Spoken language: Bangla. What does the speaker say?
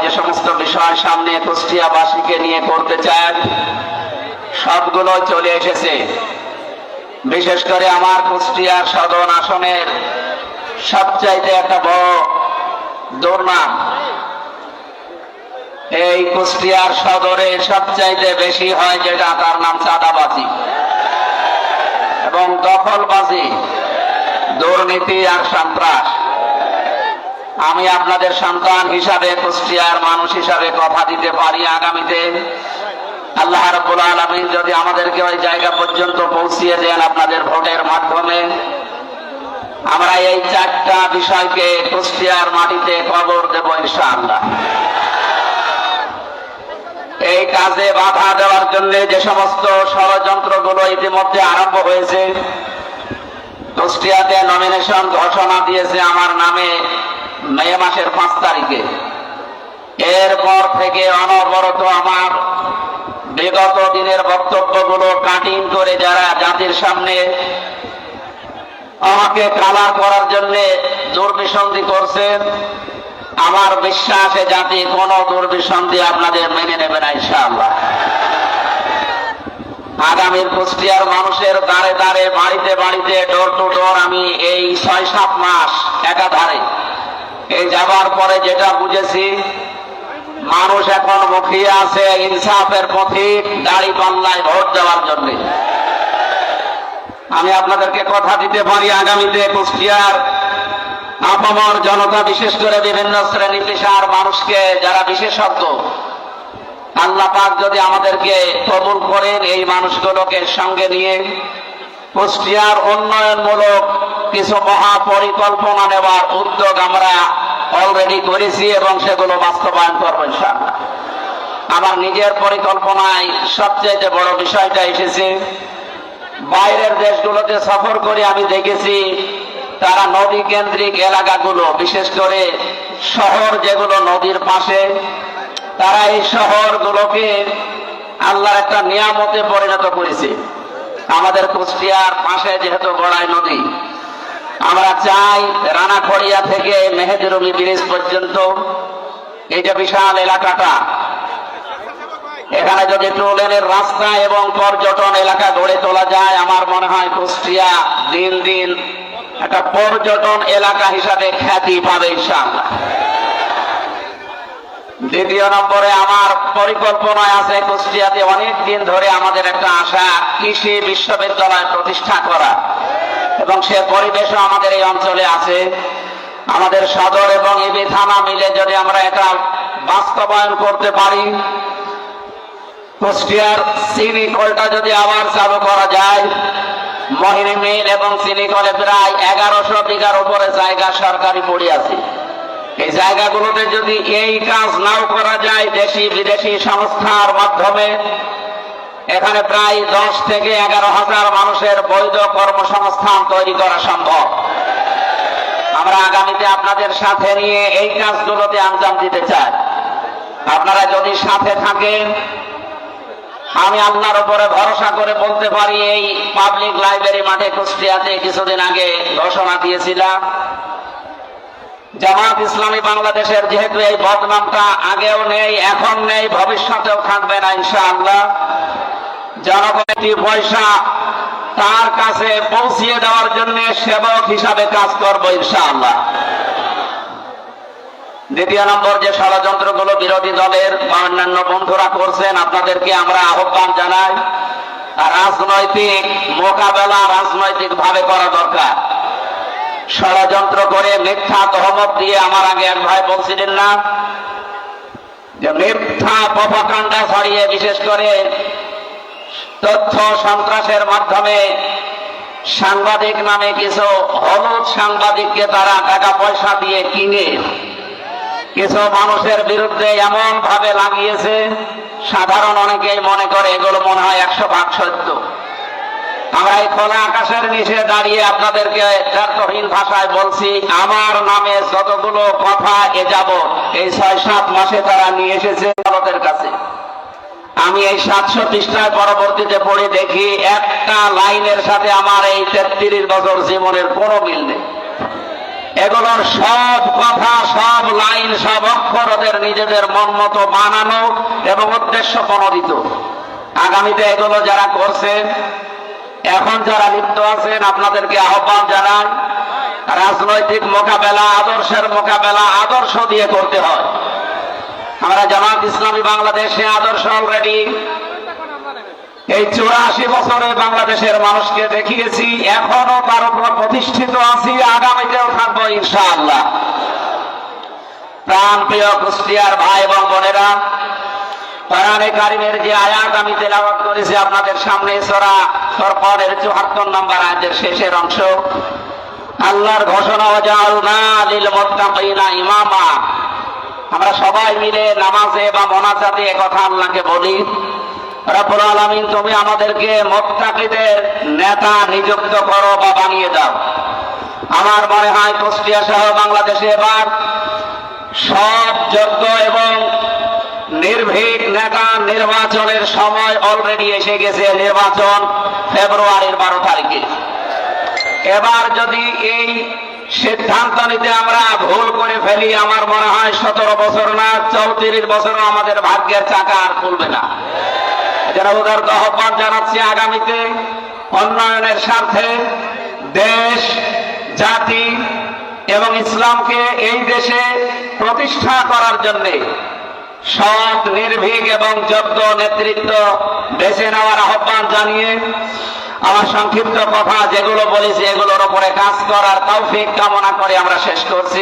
যে সমস্ত বিষয় সামনে কুষ্টিয়াবাসীকে নিয়ে করতে চান সবগুলো চলে এসেছে। বিশেষ করে আমার কুষ্টিয়ার সদর আসনের সবচাইতে একটা বড় দুর্নাম, এই কুষ্টিয়ার সদরে সবচাইতে বেশি হয় যেটা, তার নাম চাঁদাবাজি এবং দখলবাজি, দুর্নীতি আর সন্ত্রাস। আমি আপনাদের সন্তান হিসাবে, কুষ্টিয়ার মানুষ হিসাবে কথা দিতে পারি, আগামীতে আল্লাহ রাব্বুল আলামিন যদি আমাদেরকে ওই জায়গা পর্যন্ত পৌঁছিয়ে দেন আপনাদের ভোটের মাধ্যমে, আমরা এই চারটা বিষয়কে কুষ্টিয়ার মাটিতে কবর দেব ইনশাআল্লাহ। এই কাজে বাধা দেওয়ার জন্য যে সমস্ত ষড়যন্ত্রগুলো ইতিমধ্যে আরম্ভ হয়েছে, কুষ্টিয়াতে নমিনেশন ঘোষণা দিয়েছে আমার নামে মে মাসের 5 তারিখে। এরপর থেকে অনবরত আমার বিগত দিনের বক্তব্যগুলো কাটিং করে যারা জাতির সামনে আমাকে কালার করার জন্য দুর্বিসন্ধি করছেন, আমার বিশ্বাসে জাতি কোন দুর্বিসন্ধি আপনাদের মেনে নেবে না ইনশাআল্লাহ। আগামীর কুষ্টিয়ার মানুষের দ্বারে দ্বারে, বাড়িতে বাড়িতে, ডোর টু ডোর আমি এই 6-7 মাস একাধারে এই যাবার পরে যেটা বুঝেছি, মানুষ এখন মুখিয়ে আছে ইনসাফের পথিক, দাড়ি পাল্লায় ভোট দেওয়ার জন্য। আমি আপনাদেরকে কথা দিতে পারি, আগামীতে কুষ্টিয়ার আপামর জনতা, বিশেষ করে বিভিন্ন শ্রেণী পেশার মানুষকে যারা বিশেষজ্ঞ, আল্লাহ পাক যদি আমাদেরকে কবুল করেন, এই মানুষগুলোকে সঙ্গে নিয়ে কুষ্টিয়ার উন্নয়নমূলক কিছু মহাপরিকল্পনা নেওয়ার উদ্যোগ আমরা অলরেডি করেছি এবং সেগুলো বাস্তবায়ন করবো ইনশাআল্লাহ। আমার নিজের পরিকল্পনায় সবচেয়ে বড় বিষয়টা এসেছে, বাইরের দেশগুলোতে সফর করে আমি দেখেছি তারা নদী কেন্দ্রিক এলাকাগুলো, বিশেষ করে শহর যেগুলো নদীর পাশে, তারা এই শহরগুলোকে আল্লাহর একটা নিয়ামতে পরিণত করেছে। আমাদের কুষ্টিয়ার পাশে যেহেতু গড়াই নদী, আমরা চাই রানাখড়িয়া থেকে মেহেদিরুমি ব্রিজ পর্যন্ত এই যে বিশাল এলাকাটা, এখানে যদি টু লেনের রাস্তা এবং পর্যটন এলাকা গড়ে তোলা যায়, আমার মনে হয় কুষ্টিয়া দিন দিন একটা পর্যটন এলাকা হিসাবে খ্যাতি পাবে ইনশাআল্লাহ। দ্বিতীয় নম্বরে আমার পরিকল্পনায় আছে কুষ্টিয়াতে অনেক দিন ধরে আমাদের একটা আশা, কৃষি বিশ্ববিদ্যালয় প্রতিষ্ঠা করা, এবং সে পরিবেশও আমাদের এই অঞ্চলে আছে। আমাদের সদর এবং এবি থানা মিলে যদি আমরা এটা বাস্তবায়ন করতে পারি, কুষ্টিয়ার চিনি কলটা যদি আবার চালু করা যায়, মহিনী মিল এবং চিনি কলে প্রায় 1100 বিঘার উপরে জায়গা সরকারি পড়ে আছে। এই জায়গাগুলোতে যদি এই কাজ নাও করা যায়, দেশি বিদেশি সংস্থার মাধ্যমে এখানে প্রায় 10 থেকে 11,000 মানুষের বৈধ কর্মসংস্থান তৈরি করা সম্ভব। আমরা আগামীতে আপনাদের সাথে নিয়ে এই কাজগুলোতে আঞ্জাম দিতে চাই। আপনারা যদি সাথে থাকেন, আমি আল্লাহর উপরে ভরসা করে বলতে পারি, এই পাবলিক লাইব্রেরি মাঠে কুষ্টিয়াতে কিছুদিন আগে ঘোষণা দিয়েছিলাম, জামাত ইসলামী বাংলাদেশের যেহেতু এই বদনামটা আগেও নেই, এখন নেই, ভবিষ্যতেও থাকবে না ইনশাআল্লাহ, জনগণের পয়সা তার কাছে পৌঁছিয়ে দেওয়ার জন্য সেবক হিসাবে কাজ করব ইনশাআল্লাহ। দ্বিতীয় নম্বর, যে ষড়যন্ত্রগুলো বিরোধী দলের বা অন্যান্য বন্ধুরা করছেন, আপনাদেরকে আমরা আহ্বান জানাই, রাজনৈতিক মোকাবেলা রাজনৈতিক ভাবে করা দরকার। ষড়যন্ত্র করে মিথ্যা তহমত দিয়ে, আমার আগে এক ভাই বলছিলেন না যে মিথ্যা প্রপাগান্ডা ছড়িয়ে, বিশেষ করে তথ্য সন্ত্রাসের মাধ্যমে সাংবাদিক নামে কিছু হলুদ সাংবাদিককে তারা টাকা পয়সা দিয়ে কিনে কিছু মানুষের বিরুদ্ধে এমন ভাবে লাগিয়েছে, সাধারণ অনেকেই মনে করে এগুলো মনে হয় 100% সত্য। আমরা এই খোলা আকাশের নিচে দাঁড়িয়ে আপনাদেরকে দ্ব্যর্থহীন ভাষায় বলছি, আমার নামে যতগুলো কথা এ যাবৎ এই 6-7 মাসে তারা নিয়ে এসেছে আদালতের কাছে, আমি এই 700 পৃষ্ঠায় পরবর্তীতে পড়ে দেখি একটা লাইনের সাথে আমার এই 33 বছর জীবনের কোনো মিল নেই। এগুলোর সব কথা, সব লাইন, সব অক্ষর ওদের নিজেদের মন মতো বানানো এবং উদ্দেশ্য প্রণোদিত। আগামীতে এগুলো যারা করছেন, এখন যারা লিপ্ত আছেন, আপনাদেরকে আহ্বান জানান, রাজনৈতিক মোকাবেলা, আদর্শের মোকাবেলা আদর্শ দিয়ে করতে হয়। আমরা জামাত ইসলামী বাংলাদেশে আদর্শ অলরেডি এই 84 বছরে বাংলাদেশের মানুষকে দেখিয়েছি, এখনো তার উপর প্রতিষ্ঠিত আছি, আগামীতেও থাকবো ইনশাআল্লাহ। প্রাণ প্রিয় কুষ্টিয়ার ভাই এবং বোনেরা, কোরআনে কারিমের যে আয়াত আমি তেলাওয়াত করেছি আপনাদের সামনে, সূরা ফুরকানের 74 নম্বর আয়াতের শেষের অংশ, আল্লাহর ঘোষণা, ওয়াজআলনা লিল মুত্তাকিনা ইমামা। আমরা সবাই মিলে নামাজে বা মোনাজাতে একথা আল্লাহকে বলি, রব্বুল আলামিন তুমি আমাদেরকে মুত্তাকিদের নেতা নিযুক্ত করো বা বানিয়ে দাও। আমার মনে হয় কুষ্টিয়া সহ বাংলাদেশে এবার সব যোগ্য এবং নির্ভীক নেতা নির্বাচনের সময় অলরেডি এসে গেছে। নির্বাচন ফেব্রুয়ারির 12 তারিখে। এবার যদি এই সিদ্ধান্ত নিতে আমরা ভুল করে ফেলি, আমার মনে হয় 17 বছর না 34 বছরও আমাদের ভাগ্যের চাকা আর খুলবে না। যারা উদার আহ্বান জানাচ্ছি, আগামীতে উন্নয়নের স্বার্থে দেশ, জাতি এবং ইসলামকে এই দেশে প্রতিষ্ঠা করার জন্য সৎ, নির্ভীক এবং যোগ্য নেতৃত্ব বেছে নেওয়ার আহ্বান জানিয়ে আমার সংক্ষিপ্ত কথা যেগুলো বলেছি এগুলোর উপরে কাজ করার তৌফিক কামনা করে আমরা শেষ করছি।